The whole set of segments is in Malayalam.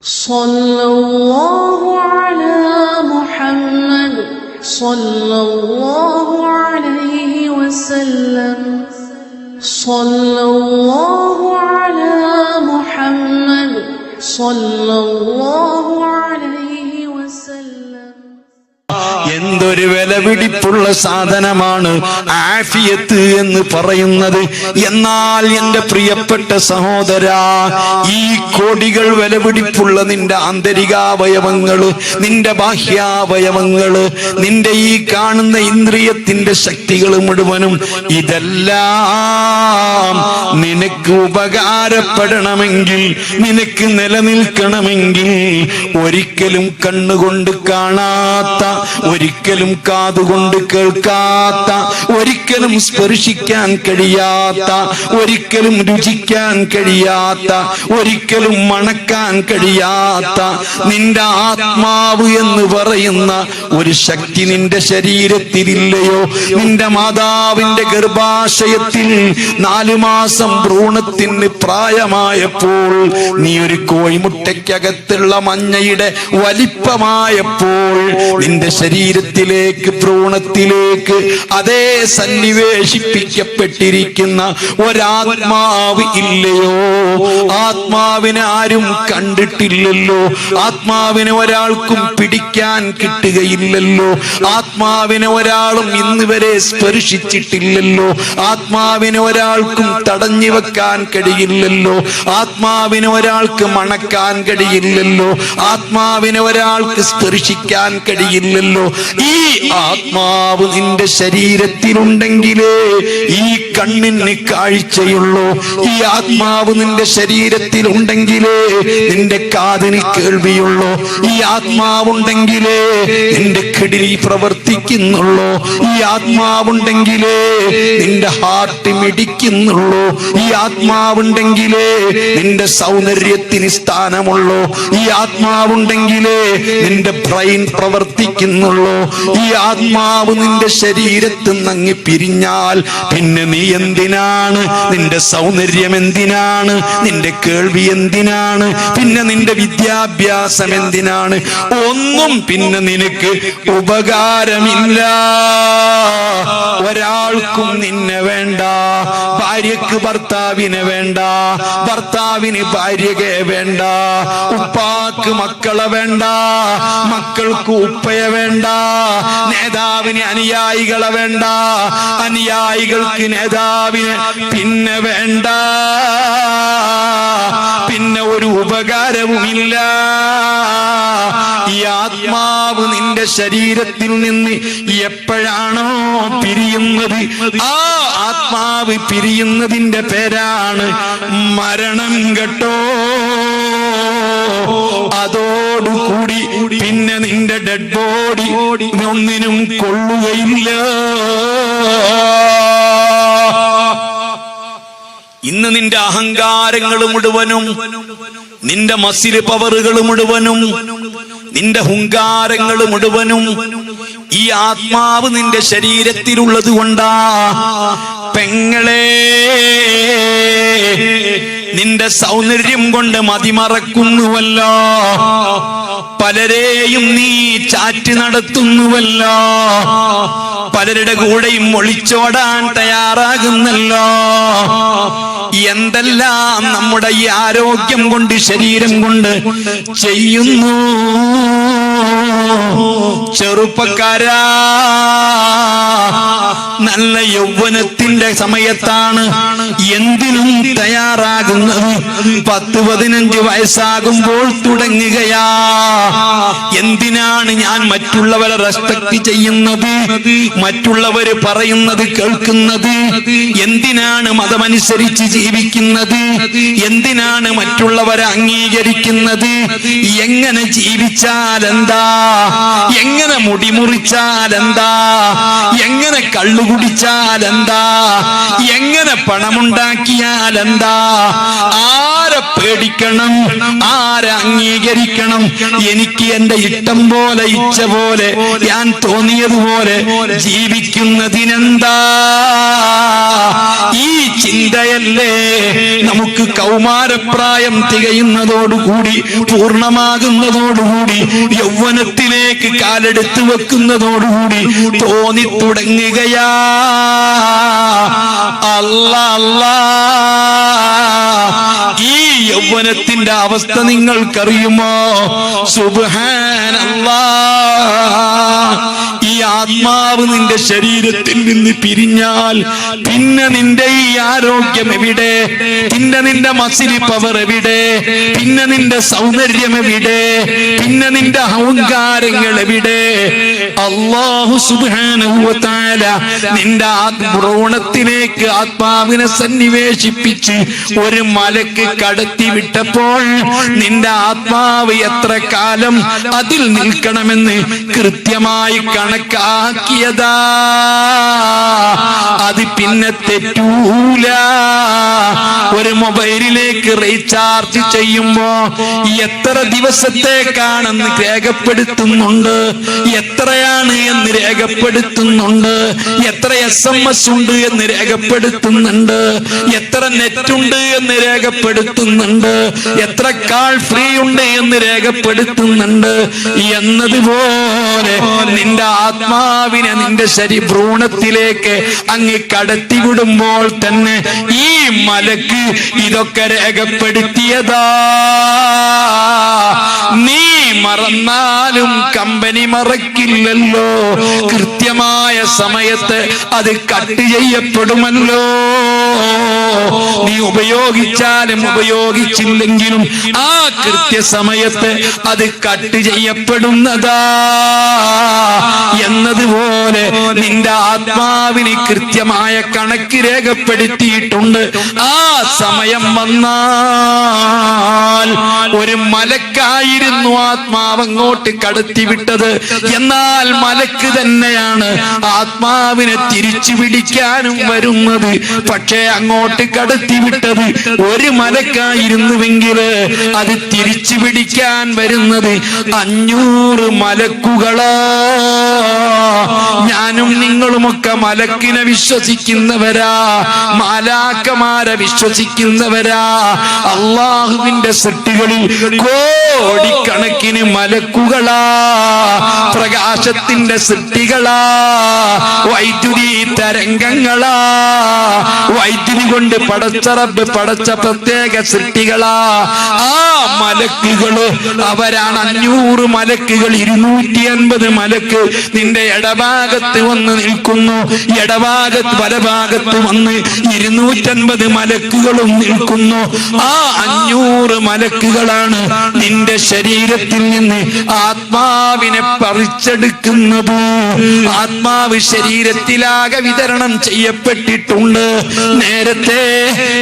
സല്ലല്ലാഹു അലാ മുഹമ്മദ് സല്ലല്ലാഹു അലൈഹി വസല്ലം. സല്ലല്ലാഹു അലാ മുഹമ്മദ് സല്ലല്ലാഹു അലൈഹി വസല്ലം. എന്തൊരു വിലപിടിപ്പുള്ള സാധനമാണ് ആഫിയത്ത് എന്ന് പറയുന്നത്. എന്നാൽ എന്റെ പ്രിയപ്പെട്ട സഹോദരാ, ഈ കോടികൾ വിലപിടിപ്പുള്ള നിന്റെ ആന്തരികാവയവങ്ങള്, നിന്റെ ബാഹ്യാവയവങ്ങള്, നിന്റെ ഈ കാണുന്ന ഇന്ദ്രിയത്തിന്റെ ശക്തികൾ മുഴുവനും, ഇതെല്ലാം നിനക്ക് ഉപകാരപ്പെടണമെങ്കിൽ, നിനക്ക് നിലനിൽക്കണമെങ്കിൽ ഒരിക്കലും കണ്ണുകൊണ്ട് കാണാത്ത, ഒരിക്കലും കാതുകൊണ്ട് കേൾക്കാത്ത, ഒരിക്കലും സ്പർശിക്കാൻ കഴിയാത്ത, ഒരിക്കലും രുചിക്കാൻ കഴിയാത്ത, ഒരിക്കലും മണക്കാൻ കഴിയാത്ത നിന്റെ ആത്മാവ് എന്ന് പറയുന്ന ഒരു ശക്തി നിന്റെ ശരീരത്തിലില്ലയോ? നിന്റെ മാതാവിന്റെ ഗർഭാശയത്തിൽ 4 മാസം ഭ്രൂണത്തിന് പ്രായമായപ്പോൾ, നീ ഒരു കോഴിമുട്ടയ്ക്കകത്തുള്ള മഞ്ഞയുടെ വലിപ്പമായപ്പോൾ, നിന്റെ ശരീരത്തിലേക്ക്, ഭ്രൂണത്തിലേക്ക് അതേ സന്നിവേശിപ്പിക്കപ്പെട്ടിരിക്കുന്ന ഒരാത്മാവ് ഇല്ലയോ? ആത്മാവിനെ ആരും കണ്ടിട്ടില്ലല്ലോ, ആത്മാവിനെ ഒരാൾക്കും പിടിക്കാൻ കിട്ടുകയില്ലല്ലോ, ആത്മാവിനെ ഒരാളും ഇന്ന് വരെ സ്പർശിച്ചിട്ടില്ലല്ലോ, ആത്മാവിനെ ഒരാൾക്കും തടഞ്ഞു വെക്കാൻ കഴിയില്ലല്ലോ, ആത്മാവിനെ ഒരാൾക്ക് മണക്കാൻ കഴിയില്ലല്ലോ, ആത്മാവിനെ ഒരാൾക്ക് സ്പർശിക്കാൻ കഴിയില്ലല്ലോ. ഈ ആത്മാവ് നിന്റെ ശരീരത്തിലുണ്ടെങ്കിലേ ഈ കണ്ണിന് കാഴ്ചയുള്ളൂ. ഈ ആത്മാവ് നിന്റെ ശരീരത്തിലുണ്ടെങ്കിലേ നിന്റെ കാതിന് കേൾവിയുള്ളൂ. ഈ ആത്മാവുണ്ടെങ്കിലേ നിന്റെ കിഡ്നി പ്രവർത്തിക്കുന്നുള്ളൂ. ഈ ആത്മാവുണ്ടെങ്കിലേ നിന്റെ ഹാർട്ട് മിടിക്കുന്നുള്ളൂ. ഈ ആത്മാവുണ്ടെങ്കിലേ നിന്റെ സൗന്ദര്യത്തിന് സ്ഥാനമുള്ളൂ. ഈ ആത്മാവുണ്ടെങ്കിലേ നിന്റെ ബ്രെയിൻ പ്രവർത്തിക്കുന്നുള്ളൂ. ഈ ആത്മാവ് നിന്റെ ശരീരത്തിൽ നിന്ന് പിരിഞ്ഞാൽ പിന്നെ നീ എന്തിനാണ്? നിന്റെ സൗന്ദര്യം എന്തിനാണ്? നിന്റെ കേൾവി എന്തിനാണ്? പിന്നെ നിന്റെ വിദ്യാഭ്യാസം എന്തിനാണ്? ഒന്നും പിന്നെ നിനക്ക് ഉപകാരമില്ല. ഒരാൾക്കും നിന്നെ വേണ്ട. ഭാര്യക്ക് ഭർത്താവിനെ വേണ്ട, ഭർത്താവിന് ഭാര്യയെ വേണ്ട, ഉപ്പാക്ക് മക്കളെ വേണ്ട, മക്കൾക്ക് ഉപ്പയെ വേണ്ട, നേതാവിന് അനുയായികളെ വേണ്ട, അനുയായികൾക്ക് നേതാവിന് പിന്നെ വേണ്ട. പിന്നെ ഒരു ഉപകാരവുമില്ല. ഈ ആത്മാവ് നിന്റെ ശരീരത്തിൽ നിന്ന് എപ്പോഴാണോ പിരിയുന്നത്, ആ ആത്മാവ് പിരിയുന്നതിന്റെ പേരാണ് മരണം കേട്ടോ. അതോടുകൂടി പിന്നെ നിന്റെ ഡെഡ് ബോഡി ഒന്നിനും കൊള്ളുകയില്ല. ഇന്ന് നിന്റെ അഹങ്കാരങ്ങൾ മുഴുവനും, നിന്റെ മസില് പവറുകൾ മുഴുവനും, നിന്റെ ഹുങ്കാരങ്ങൾ മുഴുവനും ഈ ആത്മാവ് നിന്റെ ശരീരത്തിലുള്ളത് കൊണ്ടാ. പെങ്ങളെ, നിന്റെ സൗന്ദര്യം കൊണ്ട് മതിമറക്കുന്നുവല്ലോ, പലരെയും നീ ചാറ്റ് നടത്തുന്നുവല്ലോ, പലരുടെ കൂടെയും ഒളിച്ചോടാൻ തയ്യാറാകുന്നല്ലോ. എന്തെല്ലാം നമ്മുടെ ഈ ആരോഗ്യം കൊണ്ട്, ശരീരം കൊണ്ട് ചെയ്യുന്നു. ചെറുപ്പക്കാരാ, നല്ല യൗവനത്തിന്റെ സമയത്താണ് എന്തിനും തയ്യാറാകുന്നത്. 10-15 വയസ്സാകുമ്പോൾ തുടങ്ങുകയാ. എന്തിനാണ് ഞാൻ മറ്റുള്ളവരെ റെസ്പെക്ട് ചെയ്യുന്നത്, മറ്റുള്ളവര് പറയുന്നത് കേൾക്കുന്നത്? എന്തിനാണ് മതമനുസരിച്ച് ജീവിക്കുന്നത്? എന്തിനാണ് മറ്റുള്ളവരെ അംഗീകരിക്കുന്നത്? എങ്ങനെ ജീവിച്ചാൽ എന്താ? എങ്ങനെ മുടിമുറിച്ചാൽ എന്താ? എങ്ങനെ കള്ളു കുടിച്ചാൽ എന്താ, എങ്ങനെ പണമുണ്ടാക്കിയാൽ എന്താ, ആരെ പേടിക്കണം, ആരെ അംഗീകരിക്കണം, എനിക്ക് എന്റെ ഇഷ്ടം പോലെ ഇച്ഛ പോലെ ഞാൻ തോന്നിയതുപോലെ ജീവിക്കുന്നതിനെന്താ? ഈ ചിന്തയല്ലേ നമുക്ക് കൗമാരപ്രായം തികയുന്നതോടുകൂടി, പൂർണ്ണമാകുന്നതോടുകൂടി, യൗവനത്തിലേക്ക് കാലെടുത്ത് വെക്കുന്നതോടുകൂടി തോന്നി തുടങ്ങുകയാ. അല്ലാ അല്ലാ, ഈ യൗവനത്തിന്റെ അവസ്ഥ നിങ്ങൾക്കറിയുമോ? സുബ്ഹാനല്ലാഹ്. ഈ ആത്മാവ് നിന്റെ ശരീരത്തിൽ നിന്ന് പിരിഞ്ഞാൽ പിന്നെ നിന്റെ ഈ ആരോഗ്യം എവിടെ? പിന്നെ നിന്റെ മസിലി പവർ എവിടെ? പിന്നെ നിന്റെ സൗന്ദര്യം എവിടെ? പിന്നെ നിന്റെ അഹങ്കാരങ്ങൾ എവിടെ? അല്ലാഹു സുബ്ഹാനഹു വ തആല നിന്റെ ഭ്രൂണത്തിലേക്ക് ആത്മാവിനെ സന്നിവേശിപ്പിച്ച് ഒരു മലക്ക് കടത്തി വിട്ടപ്പോൾ നിന്റെ ആത്മാവ് എത്ര കാലം അതിൽ നിൽക്കണമെന്ന് കൃത്യമായി കണക്കാക്കിയതാ. അത് പിന്നെ തെറ്റൂല. ഒരു മൊബൈലിലേക്ക് റീചാർജ് ചെയ്യുമ്പോ എത്ര ദിവസത്തേക്കാണെന്ന് രേഖപ്പെടുത്തുന്നുണ്ട്, എത്രയാണ് എന്ന് രേഖപ്പെടുത്തുന്നുണ്ട്, എത്ര SMS ഉണ്ട് എന്ന് രേഖപ്പെടുത്തുന്നുണ്ട്, എത്ര നെറ്റ് ഉണ്ട് എന്ന് രേഖപ്പെടുത്തുന്നുണ്ട്, എത്ര കാൾ ഫ്രീ ഉണ്ട് എന്ന് രേഖപ്പെടുത്തുന്നുണ്ട്. എന്നതുപോലെ നിന്റെ ആത്മാവിനെ നിന്റെ ഭ്രൂണത്തിലേക്ക് അങ്ങ് കടത്തിവിടുമ്പോൾ തന്നെ ഈ മലക്ക് ഇതൊക്കെ രേഖപ്പെടുത്തിയതാ. നീ മറന്നാലും കമ്പനി മറക്കില്ലല്ലോ. കൃത്യമായ സമയത്ത് അത് കട്ട് ചെയ്യപ്പെടുമല്ലോ. നീ ഉപയോഗിച്ചാലും ഉപയോഗിച്ചില്ലെങ്കിലും ആ കൃത്യസമയത്ത് അത് കട്ട് ചെയ്യപ്പെടുന്നതാ. എന്നതുപോലെ നിന്റെ ആത്മാവിന് കൃത്യമായ കണക്ക് രേഖപ്പെടുത്തിയിട്ടുണ്ട്. ആ സമയം വന്നാൽ ഒരു മലക്കായിരുന്നു ആത്മാവ് അങ്ങോട്ട് കടത്തിവിട്ടത്. എന്നാൽ മലക്ക് തന്നെയാണ് ആത്മാവിനെ തിരിച്ചു പിടിക്കാനും വരുന്നത്. പക്ഷേ അങ്ങോട്ട് കടത്തിവിട്ടത് ഒരു മലക്കായിരുന്നുവെങ്കിൽ അത് തിരിച്ചു പിടിക്കാൻ വരുന്നത് 500 മലക്കുകളാ. ഞാനും നിങ്ങളുമൊക്കെ മലക്കിനെ വിശ്വസിക്കുന്നവരാ, മാലാക്കമാരെ വിശ്വസിക്കുന്നവരാ. അള്ളാഹുവിന്റെ സൃഷ്ടികളിൽ കോടിക്കണക്കിന് മലക്കുകളാ, പ്രകാശത്തിന്റെ സൃഷ്ടികളാ, വൈദ്യുതി തരംഗങ്ങളാ, വൈദ്യുതി കൊണ്ട് പടച്ച റബ്ബ് പടച്ച പ്രത്യേക സൃഷ്ടികളാ. ആ മലക്കുകള് അവരാണ് 500 മലക്കുകൾ. 250 മലക്ക് നിന്റെ ഇടഭാഗത്ത് വന്ന് നിൽക്കുന്നു, ഇടഭാഗത്ത് വലഭാഗത്ത് വന്ന് 250 മലക്കുകളും നിൽക്കുന്നു. ആ 500 മലക്കുകളാണ് നിന്റെ ശരീരത്തിൽ നിന്ന് ആത്മാവിനെ പറിച്ചെടുക്കുന്നത്. ആത്മാവ് ശരീരത്തിലാകെ വിതരണം ചെയ്യപ്പെട്ടിട്ടുണ്ട്. നേരത്തെ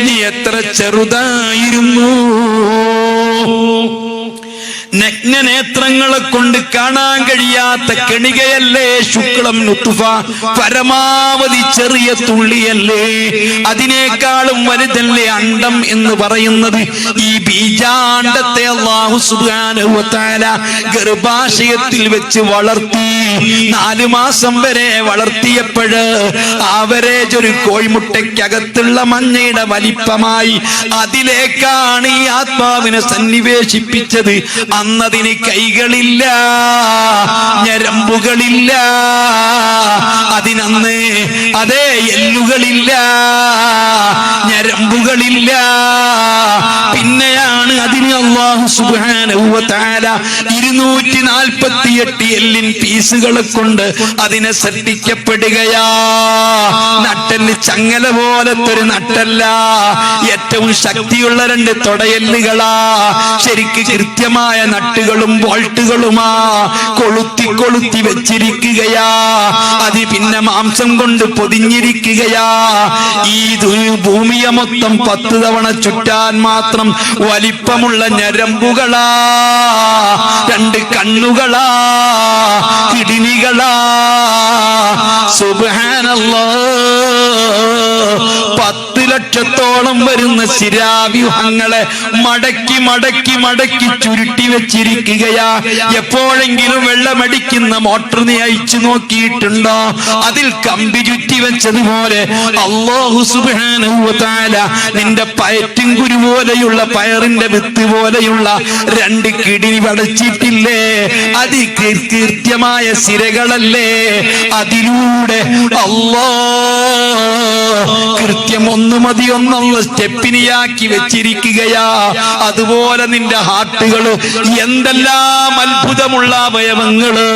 നീ എത്ര ചെറുതായിരുന്നു. നഗ്നനേത്രങ്ങളെ കൊണ്ട് കാണാൻ കഴിയാത്ത കണികയല്ലേ ശുക്ലം നുത്ഫ, പരമാവധി ചെറിയ തുള്ളിയല്ലേ, അതിനേക്കാളും വലുതല്ലേ അണ്ഡം എന്ന് പറയുന്നത്. ഈ ബീജാണ്ഡത്തെ അല്ലാഹു സുബ്ഹാനഹു വ തആല ഗർഭാശയത്തിൽ വെച്ച് വളർത്തി 4 മാസം വരെ വളർത്തിയപ്പോഴ് ആവറേജ് ഒരു കോഴിമുട്ടയ്ക്കകത്തുള്ള മഞ്ഞയുടെ വലിപ്പമായി അതിലേക്കാണ് ഈ ആത്മാവിനെ സന്നിവേശിപ്പിച്ചത്. അന്നതിന് കൈകളില്ല, ഞരമ്പുകളില്ല, അതിനന്ന് അതേ എല്ലുകളില്ല, ഞരമ്പുകളില്ല. പിന്നെയാണ് അതിന് അല്ലാഹു സുബ്ഹാനഹു വ തആല 248 എല്ലിൻ പീസുകളെ കൊണ്ട് അതിനെ സൃഷ്ടിക്കപ്പെടുകയാ. നട്ടല് ചങ്ങല പോലത്തെ ഒരു നട്ടല്ല, ഏറ്റവും ശക്തിയുള്ള 2 തൊടയെല്ലുകളാ. ശരിക്ക് കൃത്യമായ നട്ടുകളും ബോൾട്ടുകളുമാ കൊളുത്തി കൊളുത്തി വെച്ചിരിക്കുകയാ. അത് പിന്നെ മാംസം കൊണ്ട് പൊതിഞ്ഞിരിക്കുകയാ. ഈ ഭൂമിയെ മൊത്തം 10 തവണ ചുറ്റാൻ മാത്രം വലിപ്പമുള്ള ഞരമ്പുകളാ, 2 കണ്ണുകളാ, കിഡ്നികളാ. സുബ്ഹാനല്ലാഹ് 10 ലക്ഷത്തോളം വരുന്ന ശിരാവ്യൂഹങ്ങളെ മടക്കി മടക്കി മടക്കി ചുരുട്ടി വെച്ചിരിക്കുകയാ. എപ്പോഴെങ്കിലും വെള്ളമടിക്കുന്ന മോട്ടർ നീ അയച്ചു നോക്കിയിട്ടുണ്ടോ? അതിൽ കമ്പി ചുറ്റി വെച്ചതുപോലെ അല്ലാഹു സുബ്ഹാനഹു വ തആല നിന്റെ പയറ്റും കുരു പോലെയുള്ള പയറിന്റെ വിത്ത് പോലെയുള്ള 2 കിഡ്നി വടച്ചിട്ടില്ലേ? അത് കൃത്യമായ സിരകളല്ലേ? അതിലൂടെ കൃത്യം 1 മതി 1 സ്റ്റെപ്പിനിയാക്കി വെച്ചിരിക്കുകയാ. അതുപോലെ നിന്റെ ഹാർട്ടുകള്, എന്തെല്ലാം അത്ഭുതമുള്ള അവയവങ്ങള്,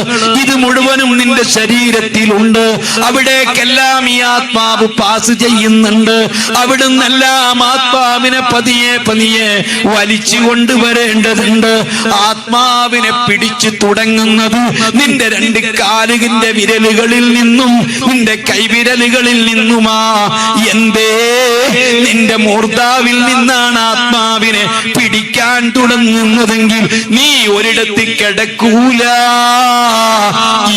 ഇത് മുഴുവനും നിന്റെ ശരീരത്തിലുണ്ട്. അവിടേക്കെല്ലാം ഈ ആത്മാവ് പാസ് ചെയ്യുന്നുണ്ട്. അവിടുന്നെല്ലാം ആത്മാവിനെ പതിയെ പതിയെ വലിച്ചു കൊണ്ടുവരേണ്ടതുണ്ട്. ആത്മാവിനെ പിടിച്ചു തുടങ്ങുന്നത് നിന്റെ 2 കാലുകിന്റെ വിരലുകളിൽ നിന്നും നിന്റെ കൈവിരലുകളിൽ നിന്നുമാ. എന്തേ? നിന്റെ മൂർധാവിൽ നിന്നാണ് ആത്മാവിനെ പിടിക്കാൻ തുടങ്ങുന്നതെങ്കിൽ നീ ഒരിടത്ത് കിടക്കൂല,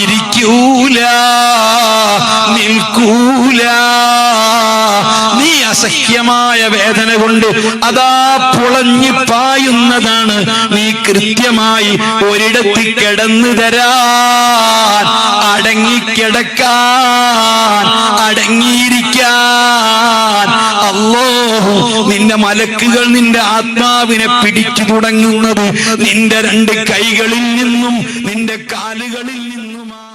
ഇരിക്കൂല, നിൽക്കൂല. നീ അസഹ്യമായ വേദന കൊണ്ട് അതാ പുളഞ്ഞു പായുന്നതാണ്. നീ കൃത്യമായി ഒരിടത്ത് കിടന്നു തരാൻ, അടങ്ങിക്കിടക്കാൻ, അടങ്ങിയിരിക്കാൻ അല്ലാഹു നിന്റെ മലക്കുകൾ നിന്റെ ആത്മാവിനെ പിടിച്ചു തുടങ്ങുന്നത് നിന്റെ 2 കൈകളിൽ നിന്നും നിന്റെ കാലുകളിൽ നിന്നുമാണ്.